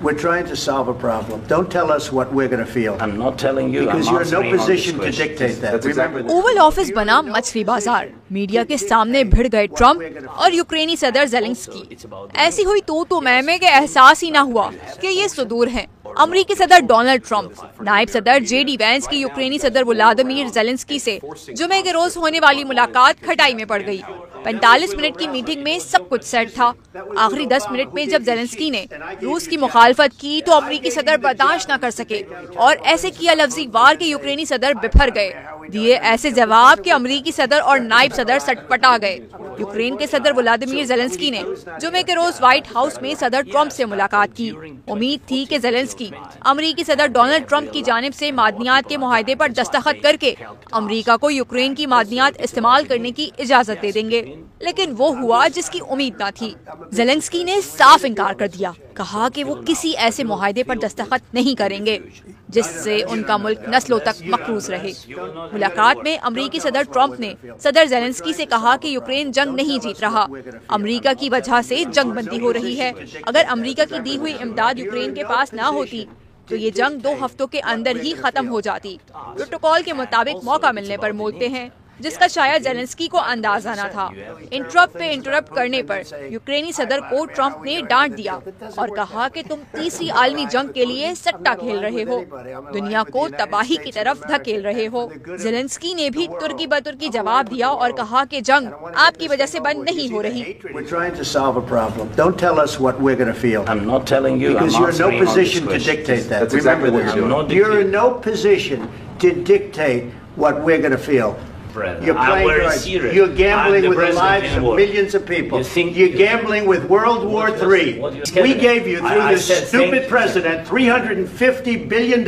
We're trying to solve a problem. Don't tell us what we're going to feel. I'm not telling you. Because you're in no position to dictate that. Remember. Oval office बना मछली बाजार। Media के सामने भिड़ गए Trump और यूक्रेनी सदर ज़ेलेंस्की। ऐसी हुई तो मैं के एहसास ही न हुआ कि ये सुदूर हैं। अमरीकी सदर डोनाल्ड ट्रंप, नायब सदर जेडी वैंस की यूक्रेनी सदर व्लादिमीर ज़ेलेंस्की से जुमे के रोज होने वाली मुलाकात खटाई में पड़ गई। 45 मिनट की मीटिंग में सब कुछ सेट था। आखिरी 10 मिनट में जब ज़ेलेंस्की ने रूस की मुखालफत की तो अमरीकी सदर बर्दाश्त न कर सके और ऐसे किया लफ्जी वार के यूक्रेनी सदर बिफर गए। दिए ऐसे जवाब कि अमरीकी सदर और नायब सदर सटपटा गए। यूक्रेन के सदर व्लादिमीर ज़ेलेंस्की ने जुमे के रोज व्हाइट हाउस में सदर ट्रंप से मुलाकात की। उम्मीद थी कि ज़ेलेंस्की अमरीकी सदर डोनाल्ड ट्रंप की जानिब से मादनियात के मुआहदे पर दस्तखत करके अमरीका को यूक्रेन की मादनियात इस्तेमाल करने की इजाजत दे देंगे, लेकिन वो हुआ जिसकी उम्मीद न थी। ज़ेलेंस्की ने साफ इनकार कर दिया, कहा कि वो किसी ऐसे मुआहदे पर दस्तखत नहीं करेंगे जिससे उनका मुल्क नस्लों तक मकरूज रहे। मुलाकात में अमरीकी सदर ट्रंप ने सदर ज़ेलेंस्की से कहा कि यूक्रेन जंग नहीं जीत रहा, अमरीका की वजह से जंगबंदी हो रही है। अगर अमरीका की दी हुई इमदाद यूक्रेन के पास न होती तो ये जंग 2 हफ्तों के अंदर ही खत्म हो जाती। प्रोटोकॉल के मुताबिक मौका मिलने पर मोड़ते हैं, जिसका शायद ज़ेलेंस्की को अंदाजा न था। इंटरप्ट पे इंटरप्ट करने पर यूक्रेनी सदर को ट्रंप ने डांट दिया और कहा कि तुम तीसरी आलमी जंग के लिए सट्टा खेल रहे हो, दुनिया को तबाही की तरफ धकेल रहे हो। ज़ेलेंस्की ने भी तुर्की बतुर्की जवाब दिया और कहा कि जंग आपकी वजह से बंद नहीं हो रही। We're trying to solve a problem. Don't tell us what we're going to feel. I'm not telling you. Because you're in no position to dictate that. That's exactly what you're doing. You're in no position to dictate what we're going to feel. You're playing cards. You're gambling with the lives of millions of people. You're gambling with World War III. We gave you, through this stupid president, $350 billion.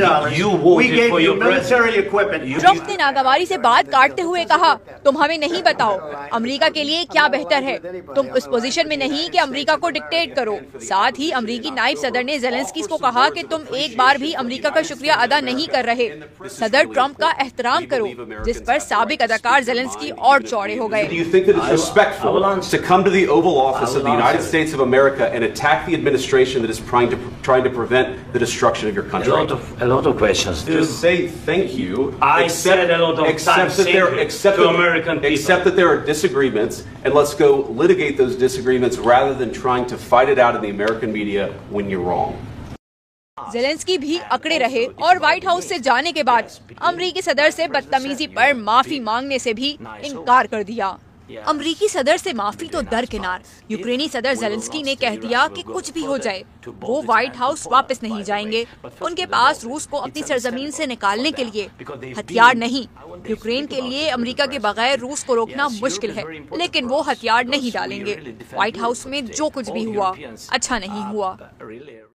We gave you military equipment. Trump ने नागवारी से बात काटते हुए कहा, तुम हमें नहीं बताओ अमेरिका के लिए क्या बेहतर है। तुम उस पोजीशन में नहीं कि अमेरिका को डिक्टेट करो। साथ ही अमेरिकी नायब सदर ने ज़ेलेंस्की को कहा कि तुम एक बार भी अमेरिका का शुक्रिया अदा नहीं कर रहे। सदर ट्रंप का एहतराम करो, जिस पर साबिक अदाकार ज़ेलेंस्की और चौड़े हो गए। Do you think that it's respectful to come to the Oval Office of the United States of America and attack the administration that is trying to prevent the destruction of your country? A lot of questions. Just say thank you. I said a lot of times to American people. Accept that there are disagreements, and let's go litigate those disagreements rather than trying to fight it out in the American media when you're wrong. Zelensky भी अकड़े रहे और white house से जाने के बाद अमरीकी सदर से बदतमीजी पर माफी मांगने से भी इनकार कर दिया। अमरीकी सदर से माफी तो दरकिनार, यूक्रेनी सदर ज़ेलेंस्की ने कह दिया कि कुछ भी हो जाए वो व्हाइट हाउस वापस नहीं जाएंगे। उनके पास रूस को अपनी सरजमीन से निकालने के लिए हथियार नहीं। यूक्रेन के लिए अमेरिका के बगैर रूस को रोकना मुश्किल है, लेकिन वो हथियार नहीं डालेंगे। व्हाइट हाउस में जो कुछ भी हुआ अच्छा नहीं हुआ।